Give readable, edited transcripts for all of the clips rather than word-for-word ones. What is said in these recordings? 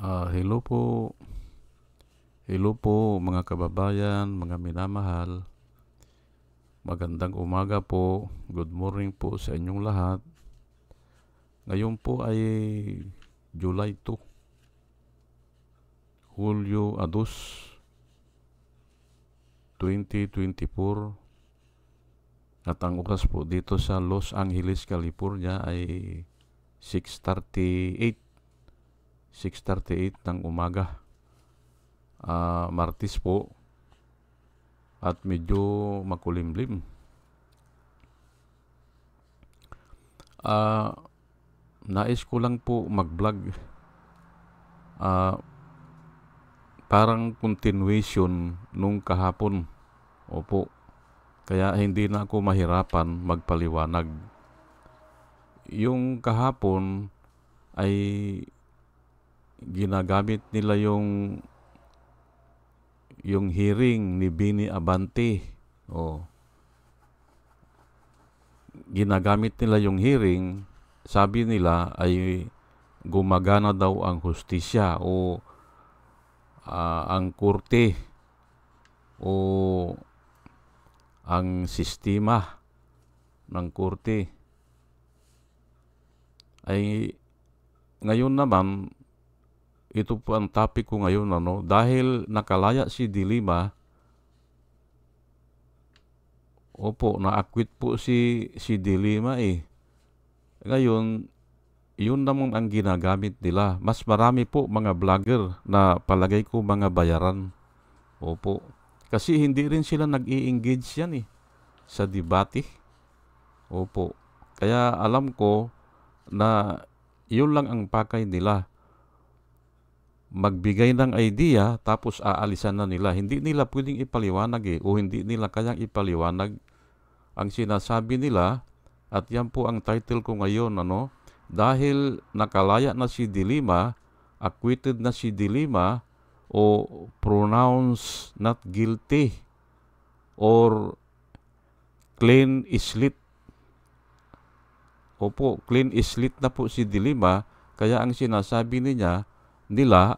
Hello po. Hello po mga kababayan, mga minamahal. Magandang umaga po. Good morning po sa inyong lahat. Ngayon po ay July 2, Hulyo 2, 2024. At ang oras po dito sa Los Angeles, California ay 6:38. 6:38 ng umaga. Martes po at medyo makulimlim. Nais ko lang po mag-vlog. Parang continuation nung kahapon. Opo. Kaya hindi na ako mahirapan magpaliwanag. Yung kahapon ay ginagamit nila yung hearing ni Bini Abante. Ginagamit nila yung hearing, sabi nila ay gumagana daw ang hustisya o ang korte o ang sistema ng korte. Ay ngayon naman, ito po ang topic ko ngayon, dahil nakalaya si Dilima. Opo, na-acquit po si Dilima Ngayon, yun naman ang ginagamit nila. Mas marami po mga vlogger na palagay ko mga bayaran. Opo. Kasi hindi rin sila nag-i-engage yan sa debate. Opo. Kaya alam ko na yun lang ang pakay nila. Magbigay ng idea tapos aalisan na nila. Hindi nila pwedeng ipaliwanag o hindi nila kayang ipaliwanag ang sinasabi nila. At yan po ang title ko ngayon, dahil nakalaya na si Dilima, acquitted na si Dilima o pronounced not guilty or clean slate. Opo, clean slate na po si Dilima, kaya ang sinasabi nila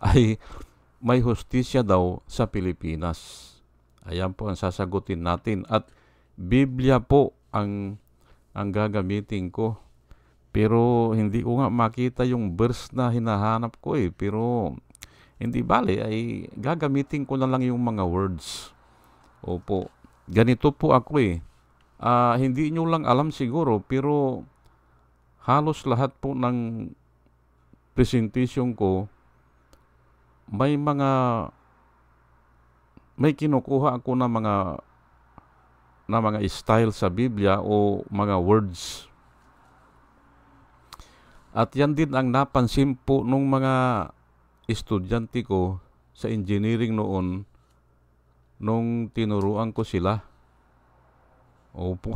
ay may hustisya daw sa Pilipinas. Ayan po ang sasagutin natin. At Biblia po ang gagamitin ko. Pero hindi ko nga makita yung verse na hinahanap ko Pero hindi bale, ay gagamitin ko na lang yung mga words. Opo. Ganito po ako hindi nyo lang alam siguro, pero halos lahat po ng presentation ko, may kinukuha ako na mga style sa Biblia o mga words. At yan din ang napansin po nung mga estudyante ko sa engineering noon nung tinuruan ko sila. Opo.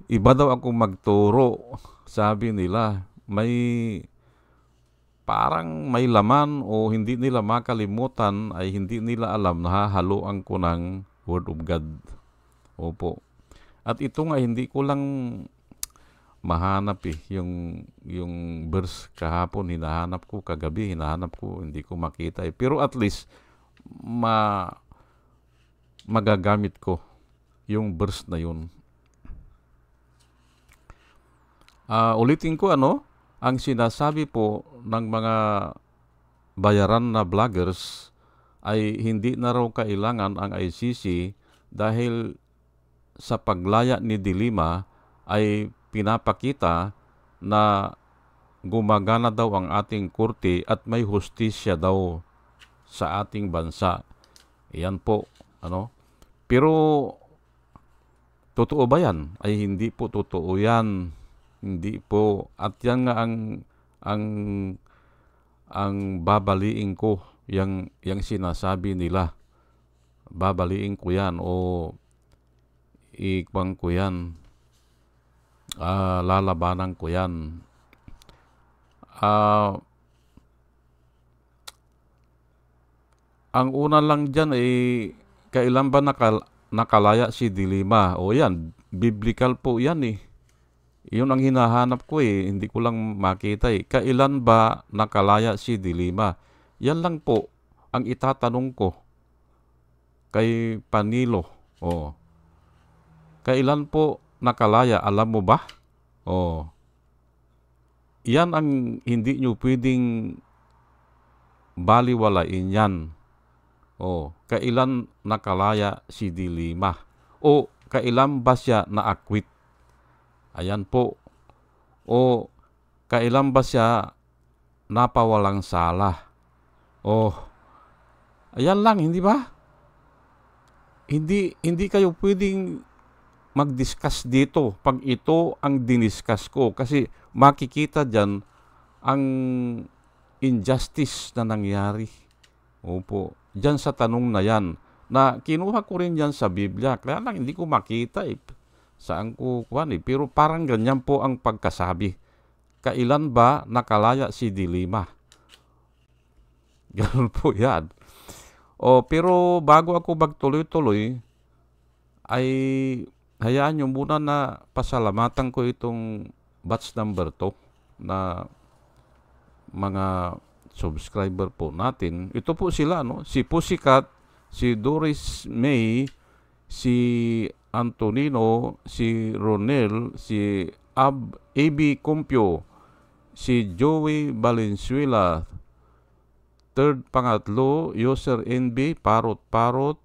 Iba daw ako magturo, sabi nila. Parang may laman o hindi nila makalimutan, ay hindi nila alam na hahaluan ko ng Word of God. Opo. At ito nga, hindi ko lang mahanap yung verse kahapon, hinahanap ko, kagabi hinahanap ko, hindi ko makita Pero at least, magagamit ko yung verse na yun. Ulitin ko ang sinasabi po ng mga bayaran na vloggers ay hindi na raw kailangan ang ICC dahil sa paglaya ni Dilima ay pinapakita na gumagana daw ang ating korte at may hustisya daw sa ating bansa. Iyan po, Pero totoo ba yan? Ay hindi po totoo yan. Hindi po. At yan nga ang babaliin ko, yung sinasabi nila. Babaliin ko yan o ikwang ko yan. Lalabanan ko yan. Ang una lang dyan kailan ba nakalaya si Dilima? O yan, biblical po yan Yun ang hinahanap ko eh. Hindi ko lang makita eh. Kailan ba nakalaya si Dilima? Yan lang po ang itatanong ko kay Panilo. Oh. Kailan po nakalaya? Alam mo ba? Oh. Yan ang hindi nyo pwedeng baliwalain yan. Oh. Kailan nakalaya si Dilima? O kailan ba siya naakwit? Ayan po. O kailan ba siya napawalang sala? Oh, ayan lang, hindi ba? Hindi kayo pwedeng mag-discuss dito pag ito ang diniscuss ko. Kasi makikita dyan ang injustice na nangyari. Opo. Dyan sa tanong na yan. Na kinuha ko rin yan sa Biblia. Kaya lang hindi ko makita eh. Saan ko kuhan eh. Pero parang ganyan po ang pagkasabi. Kailan ba nakalaya si Dilima? Ganun po yan. Pero bago ako magtuloy-tuloy, ay hayaan nyo muna na pasalamatan ko itong batch number 2 na mga subscriber po natin. Ito po sila, no? Si Pussycat, si Doris May, si Antonino, si Ronel, si AB Compio, si Joey Valenzuela, pangatlo, user NB, Parot-Parot,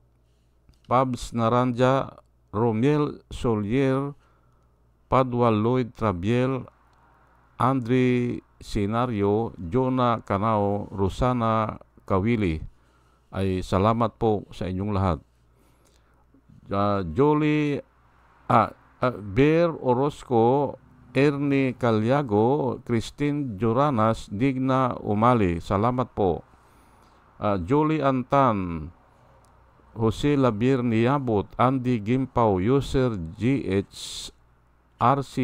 Pabs Naranja, Romiel Solier, Padua Lloyd Trabiel, Andre Sinario, Jonah Canao, Rosana Kawili. Ay salamat po sa inyong lahat. Jolie Bear Orozco, Ernie Calyago, Christine Joranas, Digna Umali. Salamat po. Jolie Antan, Jose Labier Niabot, Andy Gimpaw, user GH, RC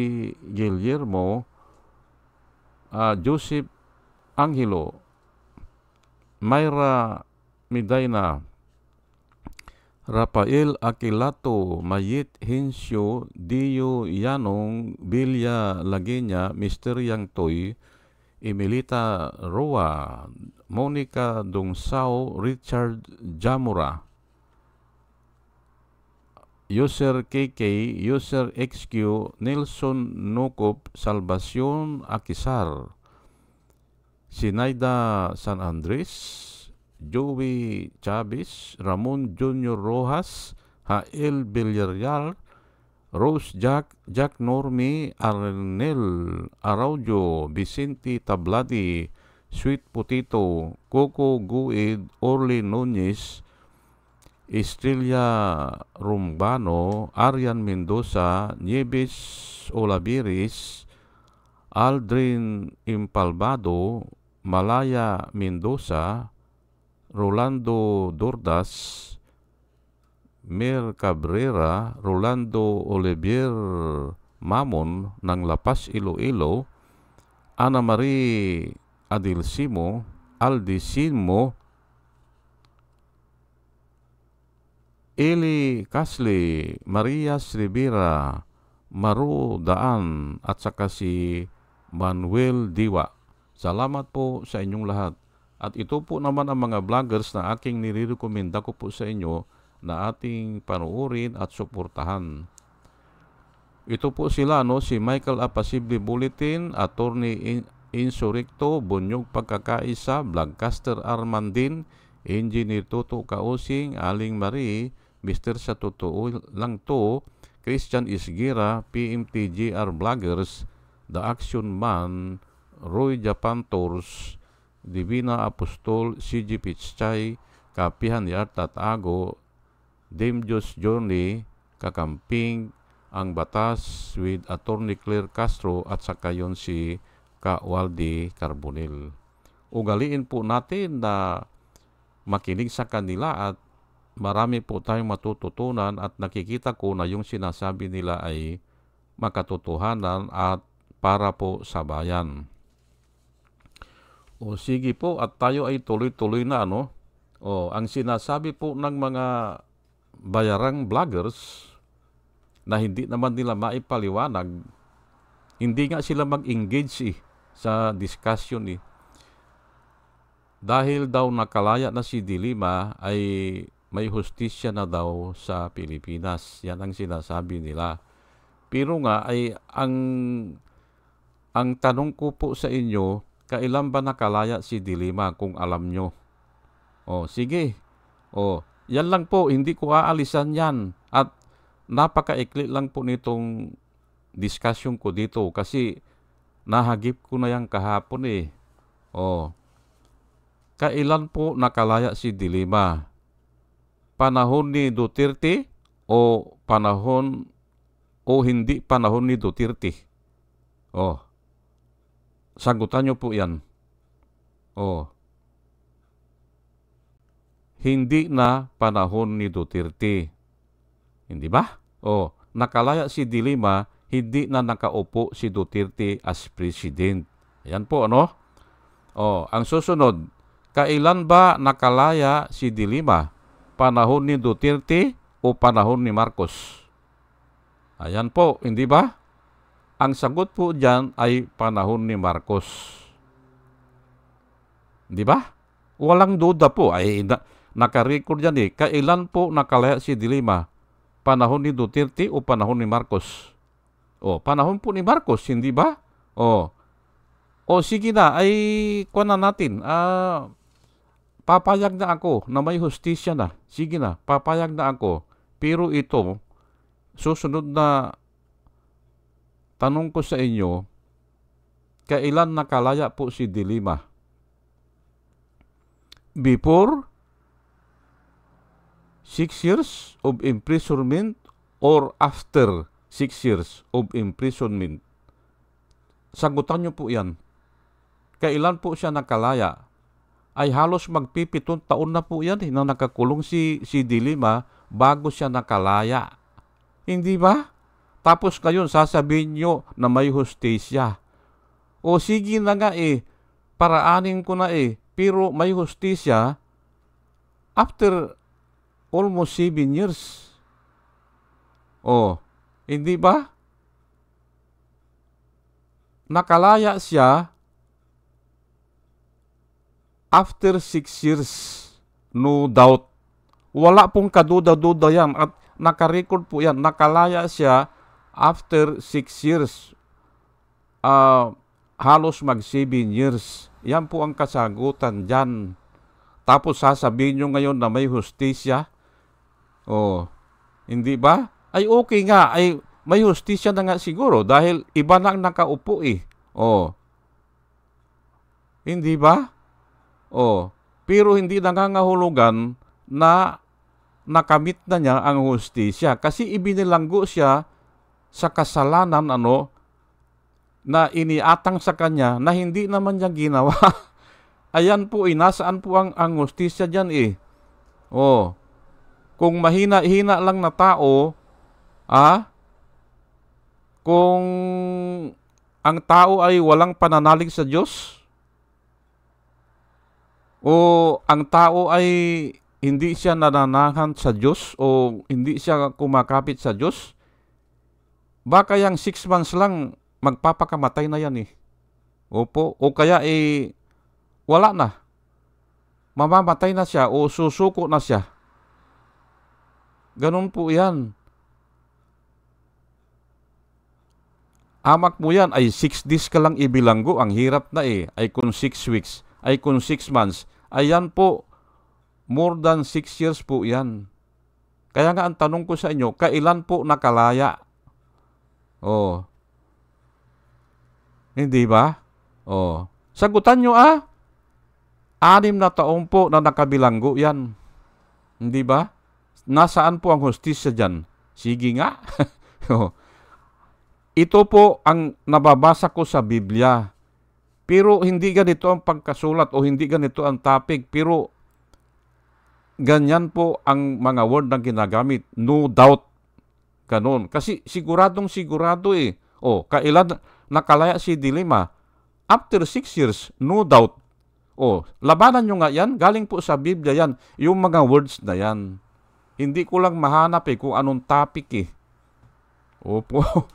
Guillermo, Joseph Angelo, Myra Medina, Rafael Aquilato, Mayit Hensyo, Dio Yanong, Bilya Lagenya, Mr. Yang Toy, Emilita Roa, Monica Dongsao, Richard Jamura, user KK, user XQ, Nelson Nokop, Salvacion Akisar, Sinaida San Andres, Joey Chavez, Ramon Junior Rojas, Hael Villarreal, Rose Jack Normi, Arnel Araujo, Vicente Tabladi, Sweet Potato, Coco Guid, Orly Nunez, Estrella Rumbano, Arian Mendoza, Nieves Olaviris, Aldrin Impalbado, Malaya Mendoza, Rolando Dordas, Mer Cabrera, Rolando Olivier Mamon ng Lapas Iloilo, Ana Marie Adilsimo, Aldisimo, Eli Casli, Marias Rivera, Maru Daan, at saka si Manuel Diwa. Salamat po sa inyong lahat. At ito po naman ang mga vloggers na aking nire-recommenda ko po sa inyo na ating panuorin at suportahan. Ito po sila, no? Si Michael Apasible Bulletin, Attorney Insurrecto, Bunyog Pagkakaisa, Vlogcaster Armandin, Engineer Toto Kausing, Aling Marie, Mr. Sa Totoo Lang To, Christian Isgira, PMTGR Vloggers, The Action Man, Roy Japan Tours, Divina Apostol, CG Picchay, Kapihan Yart at Ago, Dame Diyos Journey, Kakamping, Ang Batas with Attorney Claire Castro at saka yun si Ka Waldi Carbonell. Ugaliin po natin na makinig sa kanila at marami po tayong matututunan at nakikita ko na yung sinasabi nila ay makatotohanan at para po sa bayan. O sige po, at tayo ay tuloy-tuloy na, ano? Ang sinasabi po ng mga bayarang vloggers na hindi naman nila maipaliwanag Hindi nga sila mag-engage sa discussion Dahil daw nakalaya na si Dilima ay may hustisya na daw sa Pilipinas. Yan ang sinasabi nila. Pero nga ay ang tanong ko po sa inyo, kailan ba nakalaya si Dilima kung alam nyo? Sige. Yan lang po, hindi ko aalisan yan. At napakaikli lang po nitong discussion ko dito kasi nahagip ko na yan kahapon Kailan po nakalaya si Dilima? Panahon ni Duterte o hindi panahon ni Duterte? Sagutan nyo po yan. Hindi na panahon ni Duterte. Hindi ba? Nakalaya si Dilima, hindi na nakaupo si Duterte as president. Ayan po, ang susunod, kailan ba nakalaya si Dilima? Panahon ni Duterte o panahon ni Marcos? Ayan po, hindi ba? Ang sagot po dyan ay panahon ni Marcos. Hindi ba? Walang duda po. Naka-record yan Kailan po nakalaya si Dilima? Panahon ni Duterte o panahon ni Marcos? Panahon po ni Marcos, hindi ba? Sige na, ay kuha na natin. Papayag na ako na may hustisya na. Sige na, papayag na ako. Pero ito, susunod na tanong ko sa inyo, kailan nakalaya po si Dilima? Before 6 years of imprisonment or after 6 years of imprisonment? Sagutan niyo po yan. Kailan po siya nakalaya? Ay halos magpipitong taon na po yan na nakakulong si Dilima bago siya nakalaya. Hindi ba? Tapos ngayon sasabihin nyo na may hustisya. Sige na nga paraanin ko na pero may hustisya after almost 7 years. Hindi ba? Nakalaya siya after 6 years. No doubt. Wala pong kaduda-duda yan. At nakarecord po yan. Nakalaya siya after 6 years. Halos mag 7 years. Yan po ang kasagutan dyan. Tapos sasabihin nyo ngayon na may hustisya. Hindi ba? Ay okay nga. Ay may hustisya na nga siguro dahil iba na ang nakaupo Hindi ba? Pero hindi nangangahulugan na nakamit na niya ang hustisya kasi ibinilanggo siya sa kasalanan na iniatang sa kanya na hindi naman niya ginawa. Ayan po nasaan po ang hustisya dyan Kung mahina-hina lang na tao, kung ang tao ay walang pananalig sa Diyos, o ang tao ay hindi siya nananahan sa Diyos o hindi siya kumakapit sa Diyos, baka yung 6 months lang magpapakamatay na yan Opo. O kaya wala na. Mamamatay na siya o susuko na siya. Ganun po yan. Amak mo yan ay 6 days ka lang ibilanggo. Ang hirap na ay kung 6 weeks, ay kung 6 months. Ayan po, more than 6 years po yan. Kaya nga ang tanong ko sa inyo, kailan po nakalaya? Hindi ba? Sagutan nyo 6 na taon po na nakabilanggo yan. Hindi ba? Nasaan po ang hustisya dyan? Sige nga. Ito po ang nababasa ko sa Biblia. Pero hindi ganito ang pagkasulat o hindi ganito ang topic. Pero ganyan po ang mga word na ginagamit. No doubt. Ganon. Kasi siguradong sigurado kailan nakalaya si Dilima? After 6 years, no doubt. Labanan nyo nga yan. Galing po sa Biblia yan. Yung mga words na yan. Hindi ko lang mahanap kung anong topic Opo.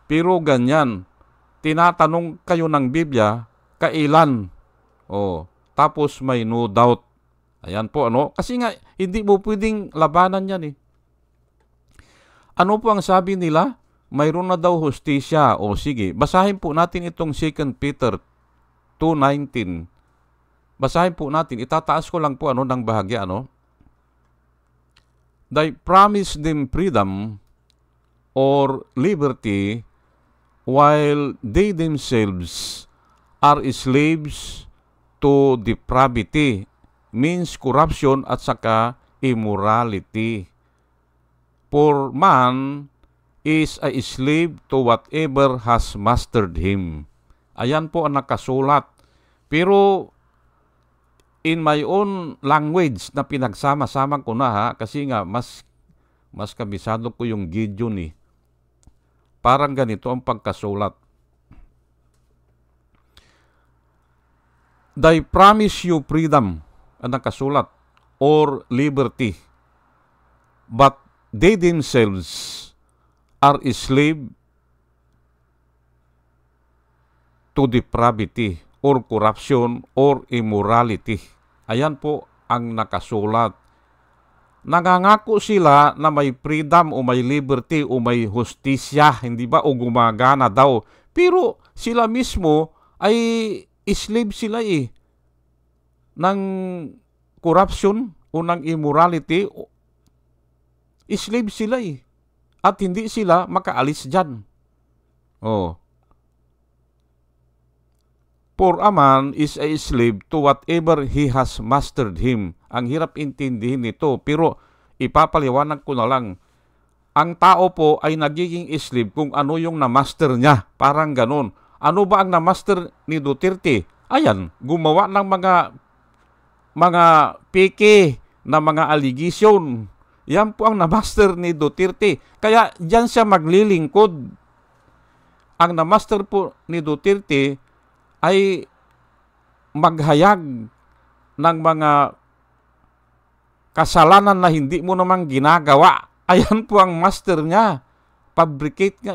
Pero ganyan. tinatanong kayo ng Biblia, kailan? Tapos may no doubt. Ayan po, ano? Kasi nga, hindi mo pwedeng labanan yan eh. Ano po ang sabi nila? Mayroon na daw hustisya. Sige, basahin po natin itong 2 Peter 2:19. Basahin po natin. Itataas ko lang po ng bahagya, They promise them freedom or liberty while they themselves are slaves to depravity, means corruption at saka immorality. For man is a slave to whatever has mastered him. Ayan po ang nakasulat. Pero in my own language na pinagsama-sama ko na kasi nga mas kabisado ko yung Gideon eh. Parang ganito ang pagkasulat. They promise you freedom, ang nakasulat, or liberty, but they themselves are slave to depravity or corruption or immorality. Ayan po ang nakasulat. Nangangako sila na may freedom o may liberty o may hustisya, hindi ba? O gumagana daw. Pero sila mismo ay slave sila ng corruption o ng immorality. Slave sila at hindi sila makaalis dyan. For a man is a slave to whatever he has mastered him. Ang hirap intindihin nito, pero ipapaliwanag ko na lang. Ang tao po ay nagiging slave kung ano yung na-master niya. Parang ganun. Ano ba ang na-master ni Duterte? Ayan, gumawa ng mga peke na mga allegation. Yan po ang na-master ni Duterte. Kaya diyan siya maglilingkod. Ang na-master po ni Duterte ay maghayag ng mga kasalanan na hindi mo namang ginagawa. Ayan po ang master niya. Fabricate nga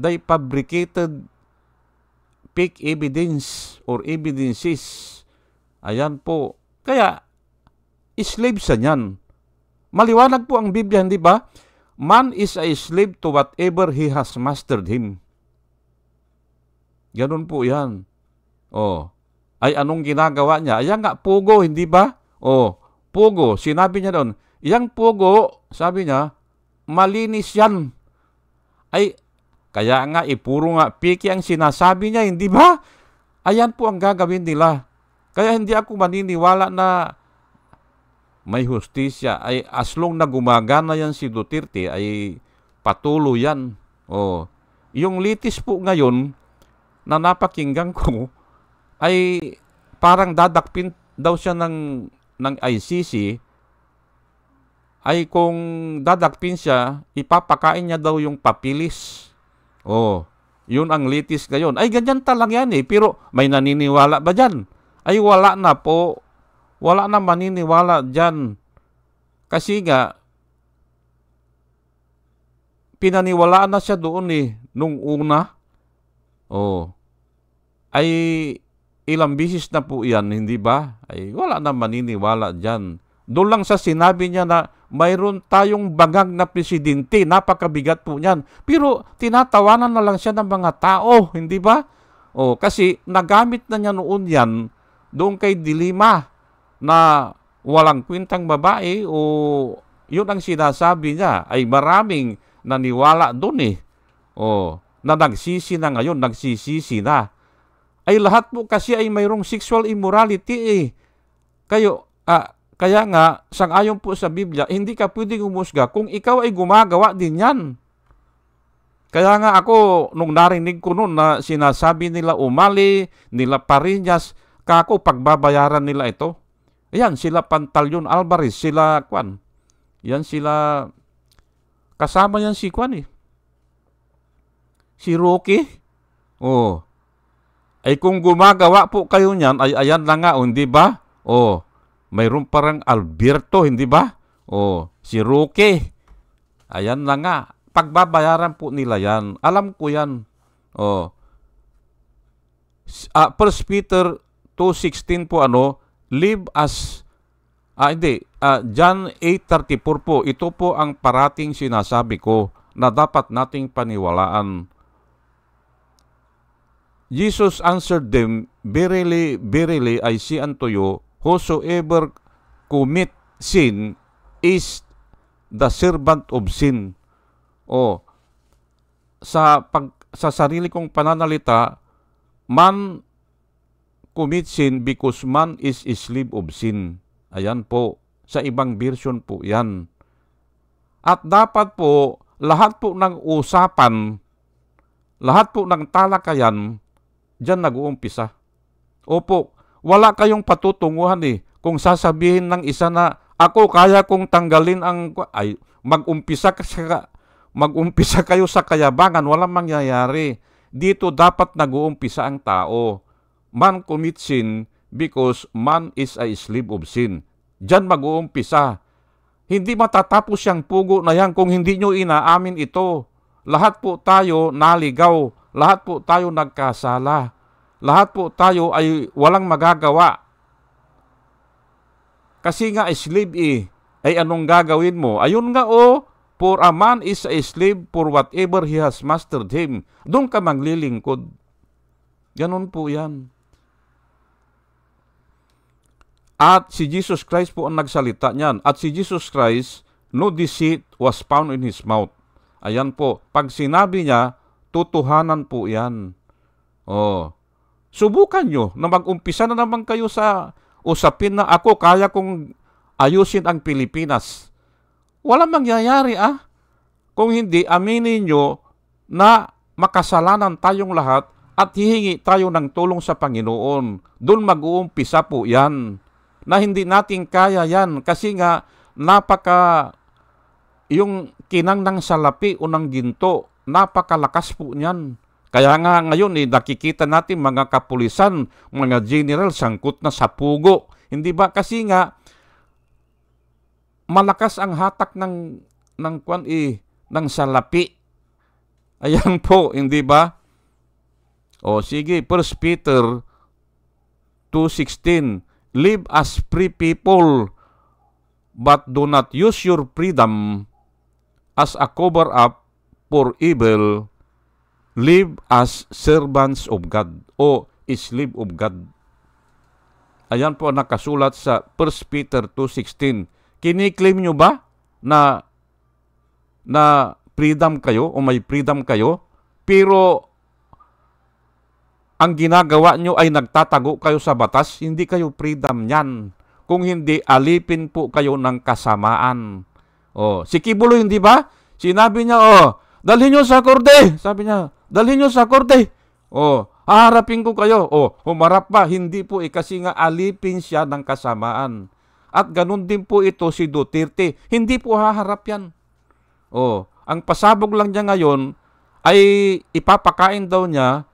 They fabricated fake evidence or evidences. Ayan po. Kaya, slave sa niyan. Maliwanag po ang Biblia, hindi ba? Man is a slave to whatever he has mastered him. Ganun po yan. Ay anong ginagawa niya? Ayan nga, pugo, hindi ba? Pugo. Sinabi niya doon, yang pugo, sabi niya, malinis yan. Ay, kaya nga, puro nga, piki ang sinasabi niya, hindi ba? Ayan po ang gagawin nila. Kaya hindi ako maniniwala na may hustisya. Ay, as long na gumagana yan si Duterte, ay patuloy yan. Yung litis po ngayon, na napakinggan ko, ay parang dadakpin daw siya ng ICC, ay kung dadakpin siya, ipapakain niya daw yung papilis. Yun ang litis ngayon. Ay ganyan talang yan pero may naniniwala ba dyan? Ay wala na po. Wala na maniniwala dyan. Kasi nga, pinaniwalaan na siya doon nung una. Ay ilang bisis na po yan, hindi ba? Ay wala na maniniwala dyan. Doon lang sa sinabi niya na mayroon tayong bangag na presidente, napakabigat po niyan. Pero tinatawanan na lang siya ng mga tao, hindi ba? Kasi nagamit na niya noon yan doon kay Dilima na walang kwentang babae yun ang sinasabi niya. Ay maraming naniwala doon na nagsisi na ngayon, nagsisisi na. Ay lahat po kasi ay mayroong sexual immorality Kaya nga, sang-ayon po sa Biblia, hindi ka pwedeng umusga kung ikaw ay gumagawa din yan. Kaya nga ako, nung narinig ko noon na sinasabi nila Umali, nila Pariñas, kako pagbabayaran nila ito. Ayan, sila Pantaleon Alvarez, sila Kwan. Yan sila, kasama yan si Kwan Si Rocky. Ay kung gumagawa po kayo niyan, ay ayan na nga, hindi ba? Mayroon parang Alberto, hindi ba? Si Roque. Ayan na nga. Pagbabayaran po nila yan. Alam ko yan. 1 Peter 2:16 po live as John 8:34 po, ito po ang parating sinasabi ko na dapat nating paniwalaan. Jesus answered them, verily, verily, I say unto you, whosoever commit sin is the servant of sin. Sa sarili kong pananalita, man commit sin because man is a slave of sin. Ayan po, sa ibang version po yan. At dapat po, lahat po ng usapan, lahat po ng talakayan, diyan nag-uumpisa. Opo, wala kayong patutunguhan kung sasabihin ng isa na, ako kaya kong tanggalin mag-umpisa kayo sa kayabangan, walang mangyayari. Dito dapat nag-uumpisa ang tao. Man commit sin because man is a slave of sin. Diyan mag-uumpisa. Hindi matatapos yung pugo na yan kung hindi nyo inaamin ito. Lahat po tayo naligaw. Lahat po tayo nagkasala. Lahat po tayo ay walang magagawa. Kasi nga slave ay anong gagawin mo? Ayun nga for a man is a slave for whatever he has mastered him. Doon ka maglilingkod. Ganon po yan. At si Jesus Christ po ang nagsalita niyan. At si Jesus Christ, no deceit was found in His mouth. Ayan po. Pag sinabi niya, tutuhanan po yan. Subukan nyo na mag-umpisa na naman kayo sa usapin na ako kaya kong ayusin ang Pilipinas. Walang mangyayari Kung hindi, aminin nyo na makasalanan tayong lahat at hihingi tayo ng tulong sa Panginoon. Doon mag-uumpisa po yan. Na hindi natin kaya yan kasi nga yung kinang ng salapi o ng ginto, napakalakas po niyan. Kaya nga ngayon nakikita natin mga kapulisan, mga general sangkot na sa pugo. Hindi ba? Kasi nga malakas ang hatak ng salapi. Ayan po, hindi ba? Sige, 1 Peter 2:16. Live as free people, but do not use your freedom as a cover-up for evil. Live as servants of God o slave of God. Ayan po nakasulat sa 1 Peter 2:16. Kiniklaim nyo ba na freedom kayo o may freedom kayo? Pero ang ginagawa nyo ay nagtatago kayo sa batas, hindi kayo freedom yan. Kung hindi, alipin po kayo ng kasamaan. Si Kibuloy, hindi ba? Sinabi niya, dalhin nyo sa korte. Sabi niya, dalhin nyo sa korte. Haharapin ko kayo. Humarap ba? Hindi po kasi nga alipin siya ng kasamaan. At ganun din po ito si Duterte. Hindi po haharap yan. Ang pasabog lang niya ngayon ay ipapakain daw niya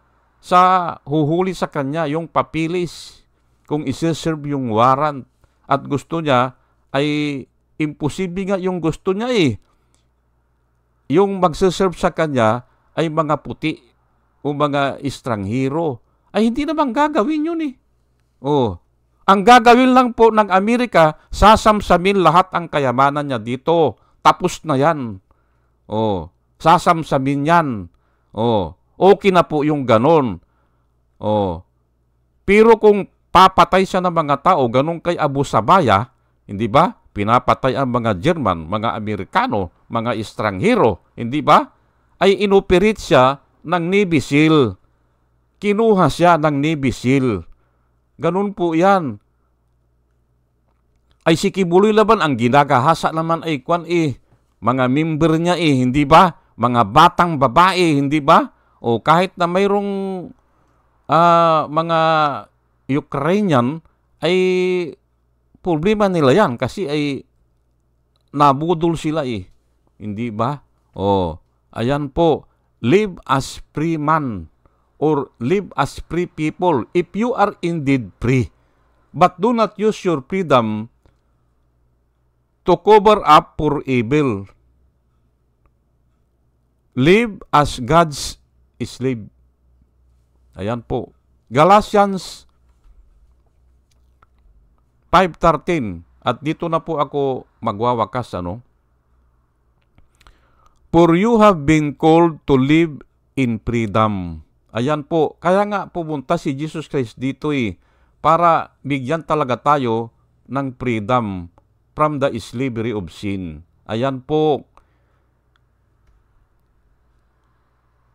sa huhuli sa kanya yung papilis kung isi-serve yung warrant. At gusto niya ay imposible nga yung gusto niya Yung magsiserve sa kanya ay mga puti o mga estranghero. Ay hindi naman gagawin yun Ang gagawin lang po ng Amerika, sasamsamin lahat ang kayamanan niya dito. Tapos na yan. Sasamsamin yan. Okay na po yung ganon. Pero kung papatay siya ng mga tao, ganon kay Abu Sabaya, hindi ba? Pinapatay ang mga German, mga Amerikano, mga estranghero, hindi ba? Ay inoperate siya ng Navy SEAL. Kinuha siya ng Navy SEAL. Ganon po yan. Ay si Kibuloy Laban, ang ginagahasa naman ay mga member niya hindi ba? Mga batang babae, hindi ba? Kahit na mayroong mga Ukrainian, ay problema nila yan kasi ay nabudol sila Hindi ba? Ayan po. Live as free man or live as free people if you are indeed free. But do not use your freedom to cover up for evil. Live as God's slave. Ayan po. Galatians 5:13. At dito na po ako magwawakas, For you have been called to live in freedom. Ayan po. Kaya nga pumunta si Jesus Christ dito para bigyan talaga tayo ng freedom from the slavery of sin. Ayan po.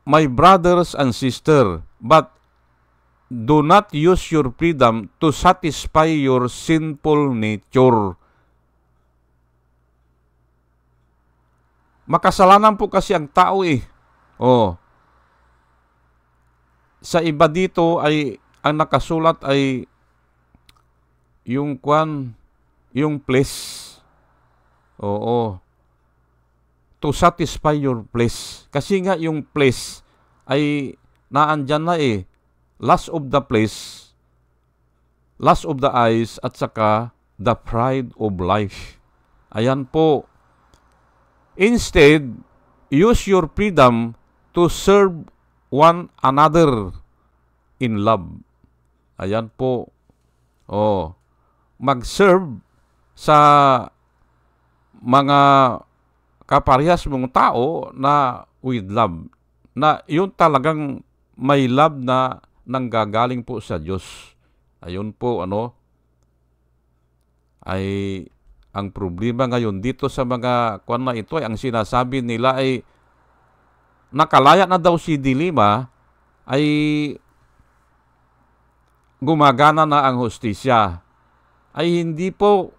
My brothers and sisters, but do not use your freedom to satisfy your sinful nature. Makasalanan po kasi ang tao Sa iba dito ay ang nakasulat ay yung flesh. To satisfy your flesh. Kasi nga yung flesh ay naandyan na lust of the flesh, lust of the eyes, at saka the pride of life. Ayan po. Instead, use your freedom to serve one another in love. Ayan po. Mag-serve sa mga kaparehas mong tao na with love. Na yun talagang may love na nanggagaling po sa Diyos. Ayun po, ay ang problema ngayon dito sa mga kwan na ito ang sinasabi nila ay nakalaya na daw si Dilima ay gumagana na ang hustisya. Ay hindi po,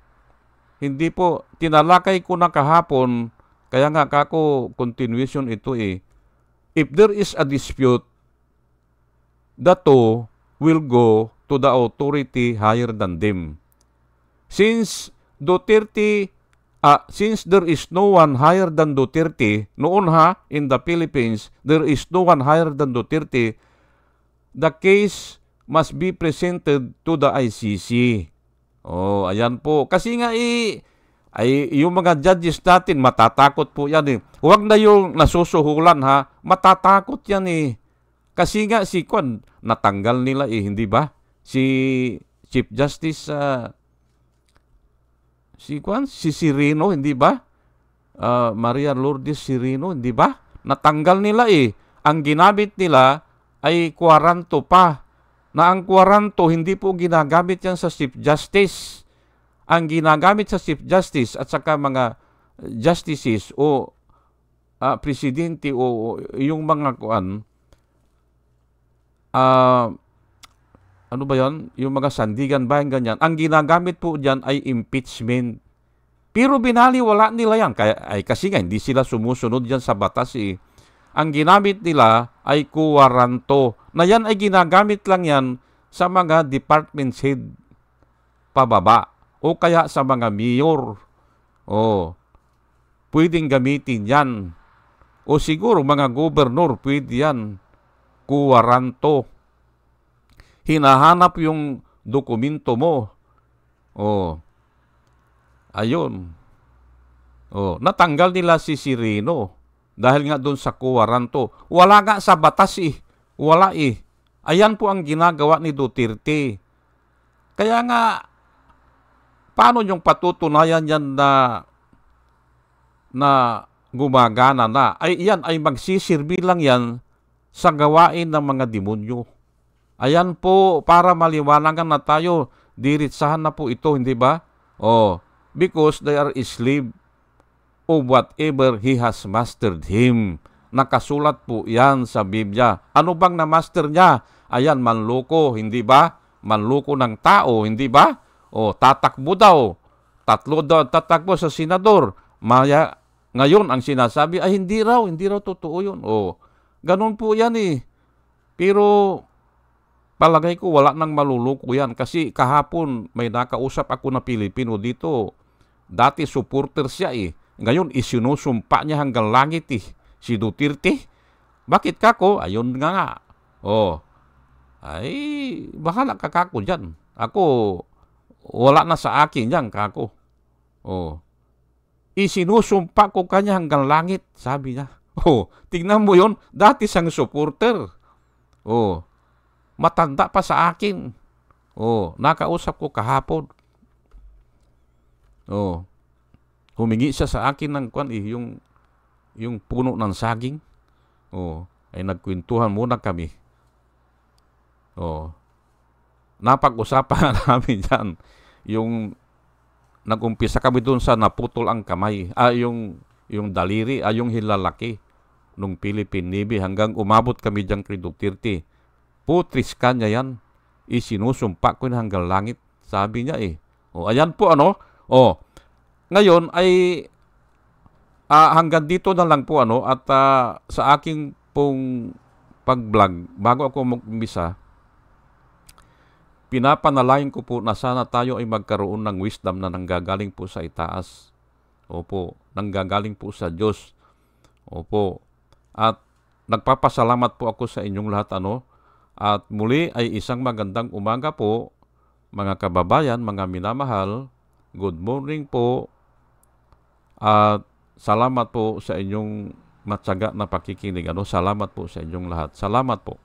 tinalakay ko na kahapon, kaya nga kako continuation ito If there is a dispute, the two will go to the authority higher than them. Since there is no one higher than Duterte, noon in the Philippines, there is no one higher than Duterte, the case must be presented to the ICC. Ayan po. Kasi nga yung mga judges natin, matatakot po yan Huwag na yung nasusuhulan matatakot yan Kasi nga si Kwan, natanggal nila hindi ba? Si Chief Justice si Sirino, hindi ba? Maria Lourdes Sirino, hindi ba? Natanggal nila Ang ginamit nila ay kwaranto pa. Na ang kwaranto, hindi po ginagamit yan sa Chief Justice. Ang ginagamit sa Chief Justice at saka mga justices o presidente o yung mga ano ba yan? Yung mga sandigan ba yung ganyan? Ang ginagamit po dyan ay impeachment. Pero binaliwala nila yan. Kasi nga hindi sila sumusunod dyan sa batas Ang ginamit nila ay kuwaranto. Na yan ay ginagamit lang yan sa mga department head pababa. O kaya sa mga mayor. Pwedeng gamitin yan. O siguro mga gobernador, pwede yan. Kuwaranto. Hinahanap yung dokumento mo. Ayun. Natanggal nila si Sirino dahil nga doon sa kuwaranto. Wala nga sa batas Wala Ayan po ang ginagawa ni Duterte. Kaya nga, paano yung patutunayan yan na gumagana na? Yan ay magsisirbi lang yan sa gawain ng mga demonyo. Ayan po, para maliwanagan na tayo, diritsahan na po ito, hindi ba? Because they are slave of whatever he has mastered him. Nakasulat po yan sa Biblia. Ano bang na-master niya? Ayan, manloko, hindi ba? Manloko ng tao, hindi ba? Tatakbo daw. 3 daw tatakbo sa senador. Ngayon, ang sinasabi, ay hindi raw totoo yun. Ganun po yan Pero palagay ko wala nang maluluko yan kasi kahapon may nakausap ako na Pilipino dito. Dati supporter siya Ngayon isinusumpa niya hanggang langit si Duterte. Bakit kako? Ayun nga. Ay bahala ka kako dyan. Ako wala na sa akin yan kako. Isinusumpa ko kanya hanggang langit, sabi niya. Tingnan mo yon, dati siyang supporter. matanda pa sa akin. Oh, nakausap ko kahapon. Oh, humingi siya sa akin ng yung puno ng saging. Oh, ay nagkwentuhan muna kami. Oh, napag-usapan namin yan. Yung nag-umpisa kami doon sa naputol ang kamay. Yung daliri, yung hilalaki nung Philippine Navy hanggang umabot kami dyan kay Duterte. Putris ka niya yan. Isinusumpa ko na hanggang langit. Sabi niya eh. O, ayan po ano. O, ngayon ay hanggang dito na lang po ano. At sa aking pong pag-vlog, bago ako mag-umpisa, pinapanalangin ko po na sana tayo ay magkaroon ng wisdom na nanggagaling po sa itaas. Opo, nanggagaling po sa Diyos. Opo. At nagpapasalamat po ako sa inyong lahat ano. At muli ay isang magandang umaga po, mga kababayan, mga minamahal. Good morning po. At salamat po sa inyong matyaga na pakikinig. Salamat po sa inyong lahat. Salamat po.